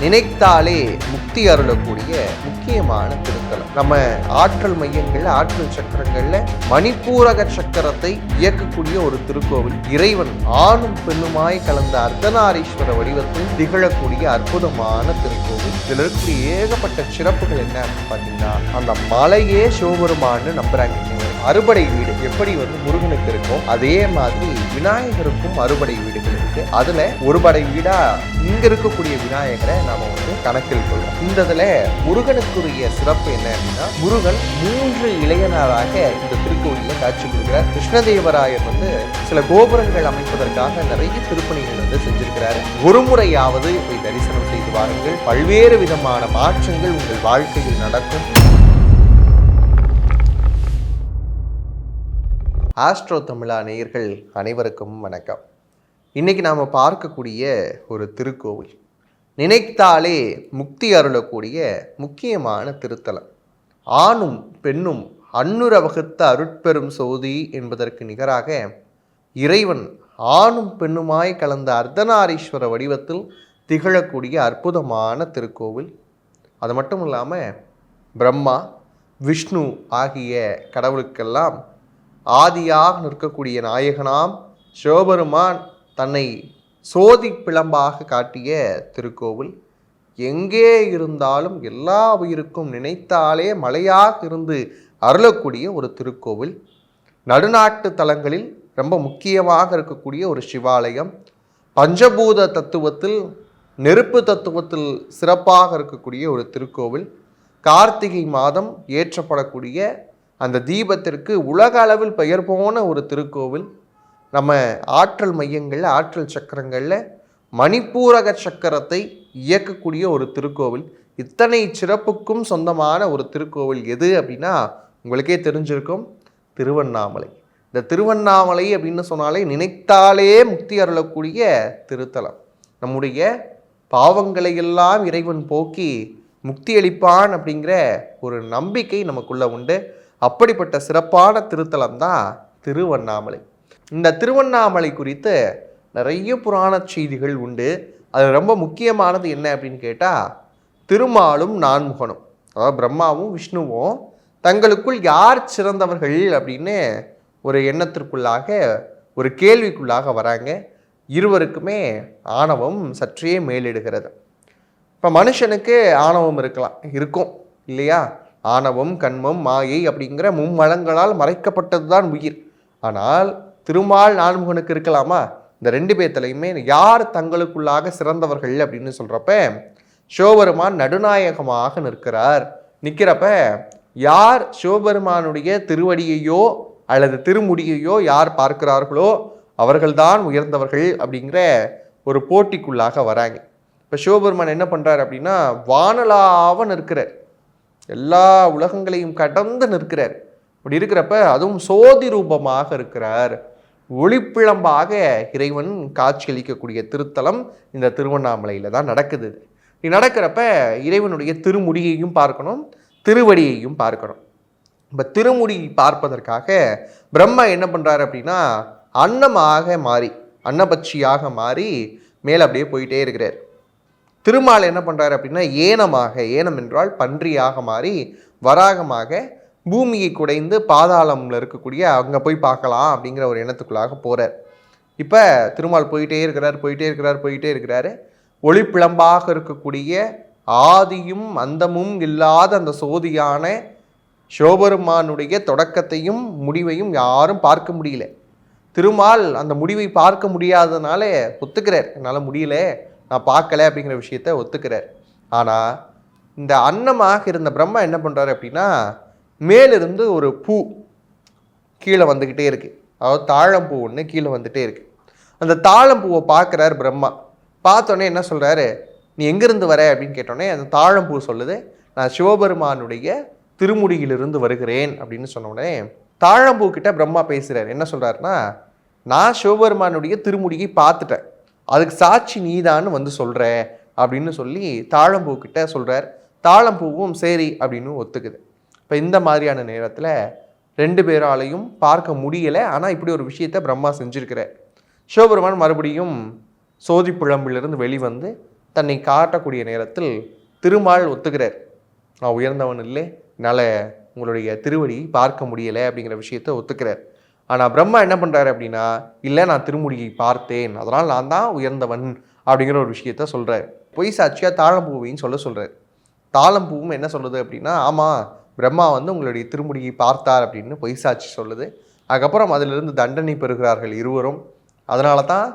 நினைத்தாலே முக்தி அருளக்கூடிய முக்கியமான திருத்தலம். நம்ம ஆற்றல் மையங்கள்ல, ஆற்றல் சக்கரங்கள்ல மணிப்பூரக சக்கரத்தை இயக்கக்கூடிய ஒரு திருக்கோவில். இறைவன் ஆணும் பெண்ணுமாய் கலந்த அர்த்தநாரீஸ்வர வடிவத்தில் திகழக்கூடிய அற்புதமான திருக்கோவில். இதுல இருக்கக்கூடிய ஏகப்பட்ட சிறப்புகள் என்ன அப்படின்னு பாத்தீங்கன்னா, அந்த மலையே சிவபெருமான்னு நம்புறாங்க. அறுபடை வீடு எப்படி முருகனுக்கு இருக்கும், அதே மாதிரி விநாயகருக்கும் அறுபடை வீடுகள் இருக்கு. அதுல ஒரு படை வீடா இங்க இருக்கக்கூடிய விநாயகரை நாம கணக்கில் கொள்ளும். இந்த இதுல முருகனுக்குரிய சிறப்பு என்ன அப்படின்னா, முருகன் 3 இளையனாராக இந்த திருக்கோயிலில் காட்சி கொடுக்கிறார். கிருஷ்ணதேவராயர் சில கோபுரங்கள் அமைப்பதற்காக நிறைய திருப்பணிகள் செஞ்சிருக்கிறாரு. ஒரு முறையாவது போய் தரிசனம் செய்து வாருங்கள். பல்வேறு விதமான மாற்றங்கள் உங்கள் வாழ்க்கையில் நடக்கும். ஆஸ்ட்ரோ தமிழா நேயர்கள் அனைவருக்கும் வணக்கம். இன்னைக்கு நாம் பார்க்கக்கூடிய ஒரு திருக்கோவில் நினைத்தாலே முக்தி அருளக்கூடிய முக்கியமான திருத்தலம். ஆணும் பெண்ணும் அன்னுர வகுத்த அருட்பெரும் சோதி என்பதற்கு நிகராக இறைவன் ஆணும் பெண்ணுமாய் கலந்த அர்த்தநாரீஸ்வர வடிவத்தில் திகழக்கூடிய அற்புதமான திருக்கோவில். அது மட்டும் இல்லாமல் பிரம்மா விஷ்ணு ஆகிய கடவுளுக்கெல்லாம் ஆதியாக நிற்கக்கூடிய நாயகனாம் சிவபெருமான் தன்னை சோதி பிளம்பாக காட்டிய திருக்கோவில். எங்கே இருந்தாலும் எல்லா உயிருக்கும் நினைத்தாலே மலையாக இருந்து அருளக்கூடிய ஒரு திருக்கோவில். நடுநாட்டு தலங்களில் ரொம்ப முக்கியமாக இருக்கக்கூடிய ஒரு சிவாலயம். பஞ்சபூத தத்துவத்தில், நெருப்பு தத்துவத்தில் சிறப்பாக இருக்கக்கூடிய ஒரு திருக்கோவில். கார்த்திகை மாதம் ஏற்றப்படக்கூடிய அந்த தீபத்திற்கு உலக அளவில் பெயர் போன ஒரு திருக்கோவில். நம்ம ஆற்றல் மையங்களில், ஆற்றல் சக்கரங்களில் மணிப்பூரக சக்கரத்தை இயக்கக்கூடிய ஒரு திருக்கோவில். இத்தனை சிறப்புக்கும் சொந்தமான ஒரு திருக்கோவில் எது அப்படின்னா உங்களுக்கே தெரிஞ்சிருக்கும், திருவண்ணாமலை. இந்த திருவண்ணாமலை அப்படின்னு சொன்னாலே நினைத்தாலே முக்தி அருளக்கூடிய திருத்தலம். நம்முடைய பாவங்களை எல்லாம் இறைவன் போக்கி முக்தி அளிப்பான் அப்படிங்கிற ஒரு நம்பிக்கை நமக்குள்ள உண்டு. அப்படிப்பட்ட சிறப்பான திருத்தலம் தான் திருவண்ணாமலை. இந்த திருவண்ணாமலை குறித்து நிறைய புராண செய்திகள் உண்டு. அது ரொம்ப முக்கியமானது என்ன அப்படின்னு கேட்டால், திருமாலும் நான்முகனும், அதாவது பிரம்மாவும் விஷ்ணுவும் தங்களுக்குள் யார் சிறந்தவர்கள் அப்படின்னு ஒரு எண்ணத்திற்குள்ளாக, ஒரு கேள்விக்குள்ளாக வராங்க. இருவருக்குமே ஆணவம் சற்றே மேலிடுகிறது. இப்போ மனுஷனுக்கு ஆணவம் இருக்கும் இல்லையா? ஆணவம், கண்மம், மாயை அப்படிங்கிற மும்மலங்களால் மறைக்கப்பட்டது தான் உயிர். ஆனால் திருமால் நான்முகனுக்கு இருக்கலாமா? இந்த 2 பேர்த்தலையுமே யார் தங்களுக்குள்ளாக சிறந்தவர்கள் அப்படின்னு சொல்கிறப்ப சிவபெருமான் நடுநாயகமாக நிற்கிறப்ப யார் சிவபெருமானுடைய திருவடியையோ அல்லது திருமுடியையோ யார் பார்க்கிறார்களோ அவர்கள்தான் உயர்ந்தவர்கள் அப்படிங்கிற ஒரு போட்டிக்குள்ளாக வராங்க. இப்போ சிவபெருமான் என்ன பண்ணுறார் அப்படின்னா, வானலாக நிற்கிறார், எல்லா உலகங்களையும் கடந்து நிற்கிறார். அப்படி இருக்கிறப்ப அதுவும் சோதி ரூபமாக இருக்கிறார். ஒளிப்பிழம்பாக இறைவன் காட்சியளிக்கக்கூடிய திருத்தலம் இந்த திருவண்ணாமலையில் தான் நடக்குது. இது நடக்கிறப்ப இறைவனுடைய திருமுடியையும் பார்க்கணும், திருவடியையும் பார்க்கணும். இப்போ திருமுடி பார்ப்பதற்காக பிரம்மா என்ன பண்ணுறாரு அப்படின்னா, அன்னமாக மாறி, அன்னபட்சியாக மாறி மேலே அப்படியே போயிட்டே இருக்கிறார். திருமால் என்ன பண்ணுறாரு அப்படின்னா, ஏனம் என்றால் பன்றியாக மாறி வராகமாக பூமியை குடைந்து பாதாளம்ல இருக்கக்கூடிய அங்கே போய் பார்க்கலாம் அப்படிங்கிற ஒரு எண்ணத்துக்குள்ளாக போகிறார். இப்போ திருமால் போயிட்டே இருக்கிறாரு. ஒளிப்பிழம்பாக இருக்கக்கூடிய ஆதியும் அந்தமும் இல்லாத அந்த சோதியான சிவபெருமானுடைய தொடக்கத்தையும் முடிவையும் யாரும் பார்க்க முடியல. திருமால் அந்த முடிவை பார்க்க முடியாததுனால ஒத்துக்கிறார், என்னால் முடியல, நான் பார்க்கல அப்படிங்கிற விஷயத்த ஒத்துக்கிறார். ஆனால் இந்த அன்னமாக இருந்த பிரம்மா என்ன பண்ணுறாரு அப்படின்னா, மேலிருந்து ஒரு பூ கீழே வந்துக்கிட்டே இருக்குது, அதாவது தாழம்பூ ஒன்று கீழே வந்துகிட்டே இருக்குது. அந்த தாழம்பூவை பார்க்குறார் பிரம்மா. பார்த்தோன்னே என்ன சொல்கிறாரு, நீ எங்கேருந்து வர அப்படின்னு கேட்டோன்னே அந்த தாழம்பூ சொல்லுது, நான் சிவபெருமானுடைய திருமுடியிலிருந்து வருகிறேன் அப்படின்னு சொன்னோடனே தாழம்பூ கிட்ட பிரம்மா பேசுகிறார். என்ன சொல்கிறாருன்னா, நான் சிவபெருமானுடைய திருமுடியை பார்த்துட்டேன், அதுக்கு சாட்சி நீதான்னு சொல்கிற அப்படின்னு சொல்லி தாழம்பூ கிட்ட சொல்கிறார். தாழம்பூவும் சரி அப்படின்னு ஒத்துக்குது. இப்போ இந்த மாதிரியான நேரத்தில் 2 பேராலையும் பார்க்க முடியலை. ஆனால் இப்படி ஒரு விஷயத்தை பிரம்மா செஞ்சுருக்கிறார். சிவபெருமான் மறுபடியும் சோதி புழம்பிலிருந்து வெளிவந்து தன்னை காட்டக்கூடிய நேரத்தில் திருமால் ஒத்துக்கிறார். நான் உயர்ந்தவன் இல்லை, என்னால் உங்களுடைய திருவடி பார்க்க முடியலை அப்படிங்கிற விஷயத்தை ஒத்துக்கிறார். ஆனால் பிரம்மா என்ன பண்ணுறாரு அப்படின்னா, இல்லை நான் திருமுடியை பார்த்தேன், அதனால் நான் தான் உயர்ந்தவன் அப்படிங்கிற ஒரு விஷயத்த சொல்கிறார். பொய் சாட்சியாக தாழம்பூவையும் சொல்கிறார். தாழம்பூவும் என்ன சொல்லுது அப்படின்னா, ஆமாம் பிரம்மா வந்து உங்களுடைய திருமுடியை பார்த்தார் அப்படின்னு பொய் சாட்சி சொல்லுது. அதுக்கப்புறம் அதிலிருந்து தண்டனை பெறுகிறார்கள் இருவரும். அதனால தான்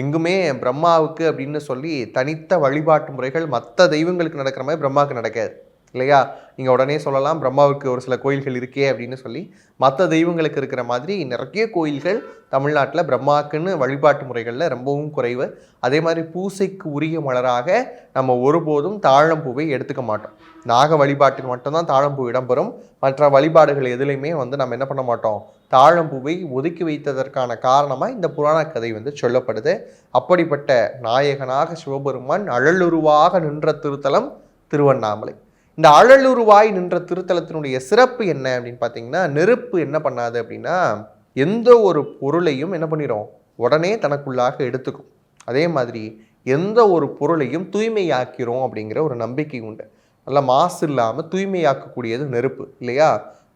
எங்குமே பிரம்மாவுக்கு அப்படின்னு சொல்லி தனித்த வழிபாட்டு முறைகள் மற்ற தெய்வங்களுக்கு நடக்கிற மாதிரி பிரம்மாவுக்கு நடக்காது இல்லையா? நீங்கள் உடனே சொல்லலாம் பிரம்மாவுக்கு ஒரு சில கோயில்கள் இருக்கே அப்படின்னு சொல்லி. மற்ற தெய்வங்களுக்கு இருக்கிற மாதிரி நிறைய கோயில்கள் தமிழ்நாட்டில் பிரம்மாவுக்குன்னு வழிபாட்டு முறைகளில் ரொம்பவும் குறைவு. அதே மாதிரி பூசைக்கு உரிய மலராக நம்ம ஒருபோதும் தாழம்பூவை எடுத்துக்க மாட்டோம். நாக வழிபாட்டில் மட்டும்தான் தாழம்பூ இடம்பெறும். மற்ற வழிபாடுகள் எதுலையுமே வந்து நம்ம என்ன பண்ண மாட்டோம், தாழம்பூவை ஒதுக்கி வைத்ததற்கான காரணமாக இந்த புராண கதை வந்து சொல்லப்படுது. அப்படிப்பட்ட நாயகனாக சிவபெருமான் அழலுருவாக நின்ற திருத்தலம் திருவண்ணாமலை. இந்த அழலுருவாய் நின்ற திருத்தலத்தினுடைய சிறப்பு என்ன அப்படின்னு பார்த்தீங்கன்னா, நெருப்பு என்ன பண்ணாது அப்படின்னா எந்த ஒரு பொருளையும் என்ன பண்ணிடும், உடனே தனக்குள்ளாக எடுத்துக்கும். அதே மாதிரி எந்த ஒரு பொருளையும் தூய்மையாக்கிறோம் அப்படிங்கிற ஒரு நம்பிக்கை உண்டு. நல்லா மாசு இல்லாமல் தூய்மையாக்கக்கூடியது நெருப்பு இல்லையா?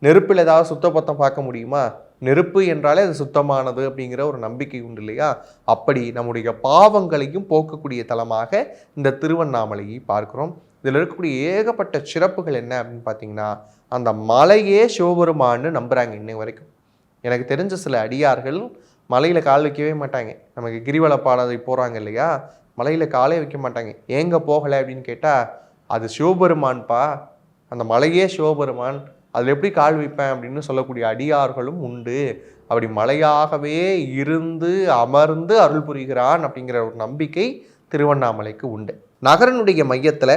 நெருப்பில் ஏதாவது சுத்தபத்தம் பார்க்க முடியுமா? நெருப்பு என்றாலே அது சுத்தமானது அப்படிங்கிற ஒரு நம்பிக்கை உண்டு இல்லையா? அப்படி நம்முடைய பாவங்களையும் போக்கக்கூடிய தலமாக இந்த திருவண்ணாமலையை பார்க்கிறோம். இதில் இருக்கக்கூடிய ஏகப்பட்ட சிறப்புகள் என்ன அப்படின்னு பார்த்தீங்கன்னா, அந்த மலையே சிவபெருமான்னு நம்புகிறாங்க இன்னை வரைக்கும். எனக்கு தெரிஞ்ச சில அடியார்கள் மலையில் கால் வைக்கவே மாட்டாங்க. நமக்கு கிரிவல பாதை போகிறாங்க இல்லையா, மலையில் காலே வைக்க மாட்டாங்க. ஏங்க போகலை அப்படின்னு கேட்டால், அது சிவபெருமான்ப்பா, அந்த மலையே சிவபெருமான், அதில் எப்படி கால் வைப்பேன் அப்படின்னு சொல்லக்கூடிய அடியார்களும் உண்டு. அப்படி மலையாகவே இருந்து அமர்ந்து அருள் புரிகிறான் அப்படிங்கிற ஒரு நம்பிக்கை திருவண்ணாமலைக்கு உண்டு. நகரனுடைய மையத்தில்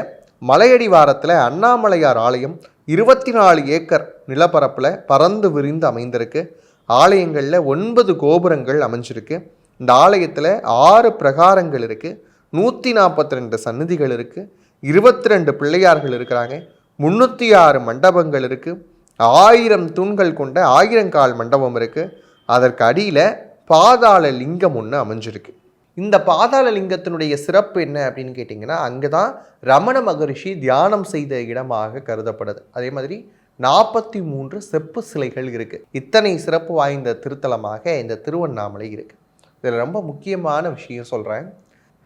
மலையடிவாரத்தில் அண்ணாமலையார் ஆலயம் 24 ஏக்கர் நிலப்பரப்பில் பறந்து விரிந்து அமைந்திருக்கு. ஆலயங்களில் 9 கோபுரங்கள் அமைஞ்சிருக்கு. இந்த ஆலயத்தில் 6 பிரகாரங்கள் இருக்குது, 142 சன்னதிகள் இருக்குது, 22 பிள்ளையார்கள் இருக்கிறாங்க, 306 மண்டபங்கள் இருக்குது, 1000 தூண்கள் கொண்ட 1000 கால் மண்டபம் இருக்குது. அதற்கு அடியில் பாதாள லிங்கம் ஒன்று அமைஞ்சிருக்கு. இந்த பாதாள லிங்கத்தினுடைய சிறப்பு என்ன அப்படின்னு கேட்டிங்கன்னா, அங்கே தான் ரமண மகரிஷி தியானம் செய்த இடமாக கருதப்படுது. அதே மாதிரி 43 செப்பு சிலைகள் இருக்குது. இத்தனை சிறப்பு வாய்ந்த திருத்தலமாக இந்த திருவண்ணாமலை இருக்குது. இதில் ரொம்ப முக்கியமான விஷயம் சொல்கிறேன்.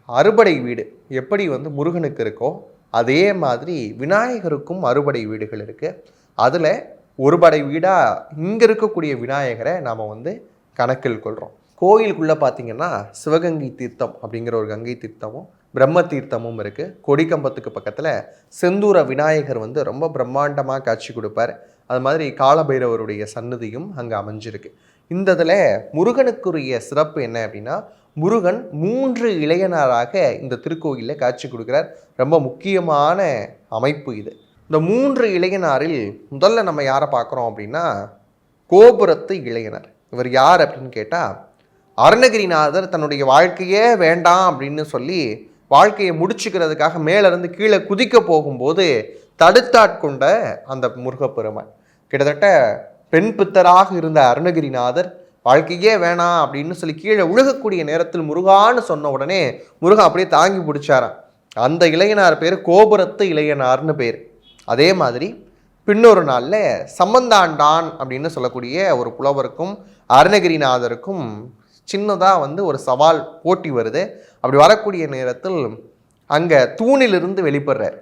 அறுபடை வீடு எப்படி வந்து முருகனுக்கு இருக்கோ அதே மாதிரி விநாயகருக்கும் அறுபடை வீடுகள் இருக்குது. அதில் ஒரு படை வீடாக இங்கே இருக்கக்கூடிய விநாயகரை நாம் வந்து கணக்கில் கொள்கிறோம். கோயிலுக்குள்ளே பார்த்திங்கன்னா சிவகங்கை தீர்த்தம் அப்படிங்கிற ஒரு கங்கை தீர்த்தமும் பிரம்ம தீர்த்தமும் இருக்குது. கொடிக்கம்பத்துக்கு பக்கத்தில் செந்தூர விநாயகர் வந்து ரொம்ப பிரம்மாண்டமாக காட்சி கொடுப்பார். அது மாதிரி காலபைரவருடைய சன்னதியும் அங்கே அமைஞ்சிருக்கு. இந்த இதில் முருகனுக்குரிய சிறப்பு என்ன அப்படின்னா, முருகன் 3 இளையனாராக இந்த திருக்கோயிலில் காட்சி கொடுக்குறார். ரொம்ப முக்கியமான அமைப்பு இது. இந்த 3 இளையனாரில் முதல்ல நம்ம யாரை பார்க்குறோம் அப்படின்னா, கோபுரத்து இளையனார். இவர் யார் அப்படின்னு கேட்டால், அருணகிரிநாதர் தன்னுடைய வாழ்க்கையே வேண்டாம் அப்படின்னு சொல்லி வாழ்க்கையை முடிச்சுக்கிறதுக்காக மேலேருந்து கீழே குதிக்க போகும்போது தடுத்தாட்கொண்ட அந்த முருகப்பெருமான். கிட்டத்தட்ட பெண் பித்தராக இருந்த அருணகிரிநாதர் வாழ்க்கையே வேணாம் அப்படின்னு சொல்லி கீழே உழுகக்கூடிய நேரத்தில் முருகான்னு சொன்ன உடனே முருகன் அப்படியே தாங்கி பிடிச்சாராம். அந்த இளையனார் பேர் கோபுரத்து இளையனார்னு பேர். அதே மாதிரி பின்னொரு நாளில் சம்பந்தாண்டான் அப்படின்னு சொல்லக்கூடிய ஒரு புலவருக்கும் அருணகிரிநாதருக்கும் சின்னதாக வந்து ஒரு சவால் போட்டி வருது. அப்படி வரக்கூடிய நேரத்தில் அங்கே தூணிலிருந்து வெளிப்படுறார்.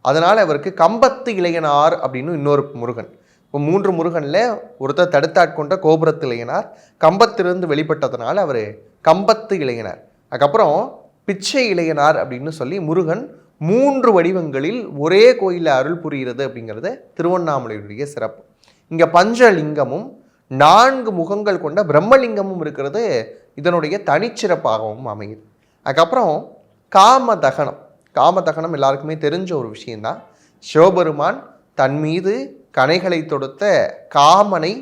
அதனால் அவருக்கு கம்பத்து இளையனார் அப்படின்னு இன்னொரு முருகன். இப்போ 3 முருகனில் ஒருத்தர் தடுத்தாட்கொண்ட கோபுரத்து இளையனார், கம்பத்திலிருந்து வெளிப்பட்டதுனால அவர் கம்பத்து இளையனார். அதுக்கப்புறம் பிச்சை இளையனார் அப்படின்னு சொல்லி முருகன் 3 வடிவங்களில் ஒரே கோயிலில் அருள் புரிகிறது அப்படிங்கிறது திருவண்ணாமலையுடைய சிறப்பு. இங்கே பஞ்சலிங்கமும் 4 முகங்கள் கொண்ட பிரம்மலிங்கமும் இருக்கிறது இதனுடைய தனிச்சிறப்பாகவும் அமையுது. அதுக்கப்புறம் காமதகனம். காமதகனம் எல்லாருக்குமே தெரிஞ்ச ஒரு விஷயந்தான். சிவபெருமான் தன் மீது கணைகளை தொடுத்த காமனை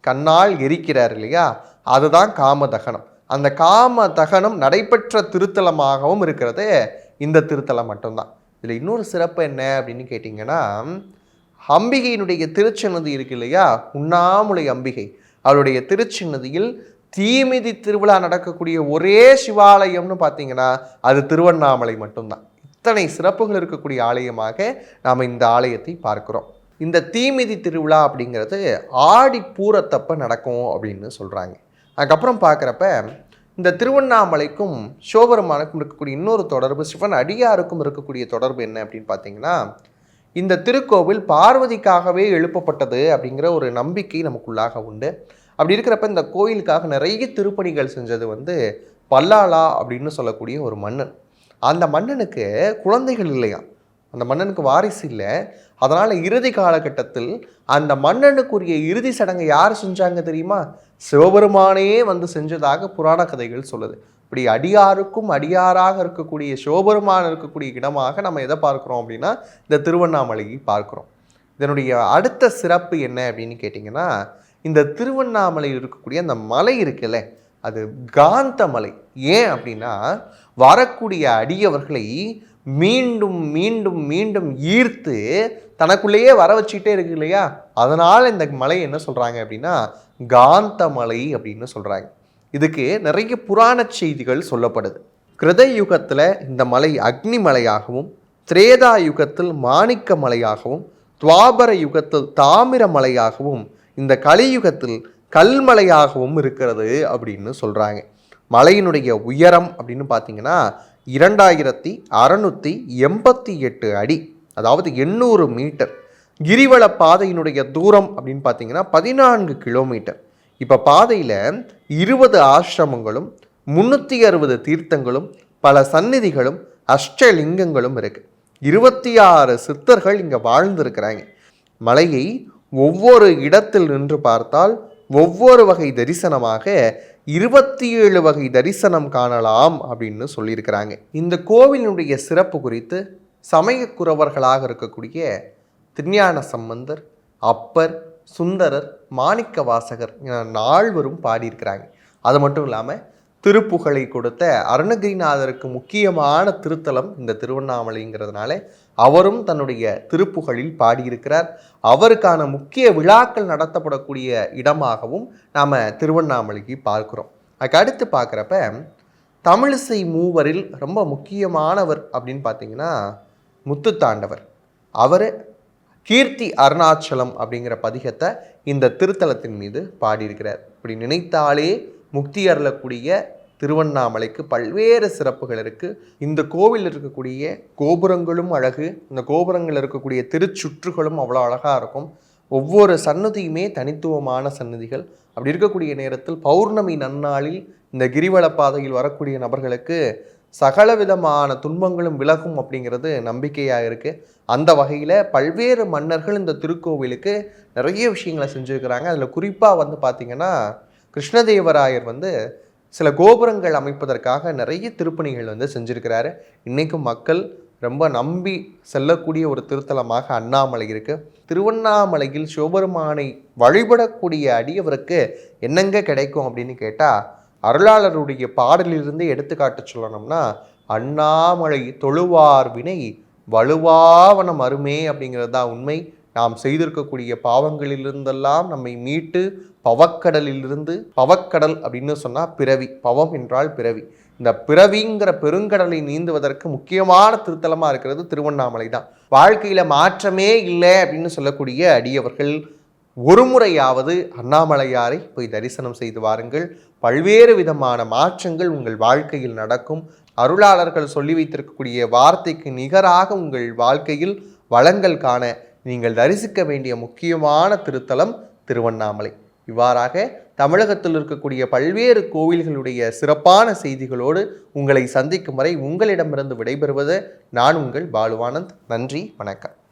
கண்ணால் எரிக்கிறார் இல்லையா, அதுதான் காமதகனம். அந்த காமதகனம் நடைபெற்ற திருத்தலமாகவும் இருக்கிறது இந்த திருத்தலம் மட்டும்தான். இதில் இன்னொரு சிறப்பு என்ன அப்படின்னு கேட்டிங்கன்னா, அம்பிகையினுடைய திருச்சன்னதி இருக்கு இல்லையா, உண்ணாமுலை அம்பிகை, அவருடைய திருச்சின்னதியில் தீமிதி திருவிழா நடக்கக்கூடிய ஒரே சிவாலயம்னு பார்த்தீங்கன்னா அது திருவண்ணாமலை மட்டும்தான். அத்தனை சிறப்புகள் இருக்கக்கூடிய ஆலயமாக நாம் இந்த ஆலயத்தை பார்க்கிறோம். இந்த தீமிதி திருவிழா அப்படிங்கிறது ஆடி பூரத்தப்ப நடக்கும் அப்படின்னு சொல்கிறாங்க. அதுக்கப்புறம் பார்க்குறப்ப இந்த திருவண்ணாமலைக்கும் சிவபெருமானுக்கும் இருக்கக்கூடிய இன்னொரு தொடர்பு, சிவன் அடியாருக்கும் இருக்கக்கூடிய தொடர்பு என்ன அப்படின்னு பார்த்தீங்கன்னா, இந்த திருக்கோவில் பார்வதிக்காகவே எழுப்பப்பட்டது அப்படிங்கிற ஒரு நம்பிக்கை நமக்குள்ளாக உண்டு. அப்படி இருக்கிறப்ப இந்த கோயிலுக்காக நிறைய திருப்பணிகள் செஞ்சது பல்லாளா அப்படின்னு சொல்லக்கூடிய ஒரு மன்னன். அந்த மன்னனுக்கு குழந்தைகள் இல்லையா, அந்த மன்னனுக்கு வாரிசு இல்லை. அதனால் இறுதி காலகட்டத்தில் அந்த மன்னனுக்குரிய இறுதி சடங்கை யார் செஞ்சாங்க தெரியுமா? சிவபெருமானே செஞ்சதாக புராண கதைகள் சொல்லுது. இப்படி அடியாருக்கும் அடியாராக இருக்கக்கூடிய சிவபெருமான் இருக்கக்கூடிய இடமாக நம்ம எதை பார்க்குறோம் அப்படின்னா இந்த திருவண்ணாமலையை பார்க்குறோம். இதனுடைய அடுத்த சிறப்பு என்ன அப்படின்னு கேட்டிங்கன்னா, இந்த திருவண்ணாமலையில் இருக்கக்கூடிய அந்த மலை இருக்குல்ல, அது காந்த மலை. ஏன் அப்படின்னா வரக்கூடிய அடியவர்களை மீண்டும் மீண்டும் மீண்டும் ஈர்த்து தனக்குள்ளேயே வர வச்சுக்கிட்டே இருக்கு இல்லையா, அதனால் இந்த மலை என்ன சொல்கிறாங்க அப்படின்னா காந்த மலை அப்படின்னு சொல்கிறாங்க. இதுக்கு நிறைய புராண செய்திகள் சொல்லப்படுது. கிருத யுகத்தில் இந்த மலை அக்னி மலையாகவும், திரேதா யுகத்தில் மாணிக்க மலையாகவும், துவாபர யுகத்தில் தாமிர மலையாகவும், இந்த கலியுகத்தில் கல்மலையாகவும் இருக்கிறது அப்படின்னு சொல்கிறாங்க. மலையினுடைய உயரம் அப்படின்னு பார்த்தீங்கன்னா 2688 அடி, அதாவது 800 மீட்டர். கிரிவல பாதையினுடைய தூரம் அப்படின்னு பார்த்தீங்கன்னா 14 கிலோமீட்டர். இப்போ பாதையில் 20 ஆசிரமங்களும் 360 தீர்த்தங்களும் பல சந்நிதிகளும் அஷ்டலிங்கங்களும் இருக்குது. 26 சித்தர்கள் இங்கே வாழ்ந்திருக்கிறாங்க. மலையை ஒவ்வொரு இடத்தில் நின்று பார்த்தால் ஒவ்வொரு வகை தரிசனமாக 27 வகை தரிசனம் காணலாம் அப்படின்னு சொல்லியிருக்கிறாங்க. இந்த கோவிலினுடைய சிறப்பு குறித்து சமயக்குறவர்களாக இருக்கக்கூடிய திருஞான சம்பந்தர், அப்பர், சுந்தரர், மாணிக்க வாசகர் நால்வரும் பாடியிருக்கிறாங்க. அது மட்டும் இல்லாமல் திருப்புகழை கொடுத்த அருணகிரிநாதருக்கு முக்கியமான திருத்தலம் இந்த திருவண்ணாமலைங்கிறதுனால அவரும் தன்னுடைய திருப்புகழில் பாடியிருக்கிறார். அவருக்கான முக்கிய விழாக்கள் நடத்தப்படக்கூடிய இடமாகவும் நாம் திருவண்ணாமலைக்கு பார்க்குறோம். அதுக்கு அடுத்து பார்க்குறப்ப தமிழிசை மூவரில் ரொம்ப முக்கியமானவர் அப்படின்னு பார்த்தீங்கன்னா முத்துத்தாண்டவர். அவர் கீர்த்தி அருணாச்சலம் அப்படிங்கிற பதிகத்தை இந்த திருத்தலத்தின் மீது பாடியிருக்கிறார். இப்படி நினைத்தாலே முக்தி அருளக்கூடிய திருவண்ணாமலைக்கு பல்வேறு சிறப்புகள் இருக்குது. இந்த கோவில் இருக்கக்கூடிய கோபுரங்களும் அழகு, இந்த கோபுரங்கள் இருக்கக்கூடிய திருச்சுற்றுகளும் அவ்வளோ அழகாக இருக்கும். ஒவ்வொரு சன்னதியுமே தனித்துவமான சன்னதிகள். அப்படி இருக்கக்கூடிய நேரத்தில் பௌர்ணமி நன்னாளில் இந்த கிரிவல பாதையில் வரக்கூடிய நபர்களுக்கு சகல விதமான துன்பங்களும் விலகும் அப்படிங்கிறது நம்பிக்கையாக இருக்குது. அந்த வகையில் பல்வேறு மன்னர்கள் இந்த திருக்கோவிலுக்கு நிறைய விஷயங்களை செஞ்சுருக்கிறாங்க. அதில் குறிப்பாக பார்த்திங்கன்னா கிருஷ்ணதேவராயர் சில கோபுரங்கள் அமைப்பதற்காக நிறைய திருப்பணிகள் செஞ்சுருக்கிறாரு. இன்றைக்கும் மக்கள் ரொம்ப நம்பி செல்லக்கூடிய ஒரு திருத்தலமாக அண்ணாமலை இருக்குது. திருவண்ணாமலையில் சிவபெருமானை வழிபடக்கூடிய அடியவருக்கு என்னங்க கிடைக்கும் அப்படின்னு கேட்டால், அருளாளருடைய பாடலிலிருந்து எடுத்துக்காட்டு சொல்லணும்னா, அண்ணாமலை தொழுவார் வினை வலுவாவனம் அருமே அப்படிங்கிறது தான் உண்மை. நாம் செய்திருக்கக்கூடிய பாவங்களிலிருந்தெல்லாம் நம்மை மீட்டு பவக்கடலிலிருந்து, பவக்கடல் அப்படின்னு சொன்னால் பிறவி, பவம் என்றால் பிறவி, இந்த பிறவிங்கிற பெருங்கடலை நீந்துவதற்கு முக்கியமான திருத்தலமாக இருக்கிறது திருவண்ணாமலை தான். வாழ்க்கையில் மாற்றமே இல்லை அப்படின்னு சொல்லக்கூடிய அடியவர்கள் ஒரு முறையாவது அண்ணாமலையாரை போய் தரிசனம் செய்து வாருங்கள். பல்வேறு விதமான மாற்றங்கள் உங்கள் வாழ்க்கையில் நடக்கும். அருளாளர்கள் சொல்லி வைத்திருக்கக்கூடிய வார்த்தைக்கு நிகராக உங்கள் வாழ்க்கையில் வளங்கள் காண நீங்கள் தரிசிக்க வேண்டிய முக்கியமான திருத்தலம் திருவண்ணாமலை. இவ்வாறாக தமிழகத்தில் இருக்கக்கூடிய பல்வேறு கோவில்களுடைய சிறப்பான செய்திகளோடு உங்களை சந்திக்கும் வரை உங்களிடமிருந்து விடைபெறுவது நான் உங்கள் பாலுவானந்த். நன்றி, வணக்கம்.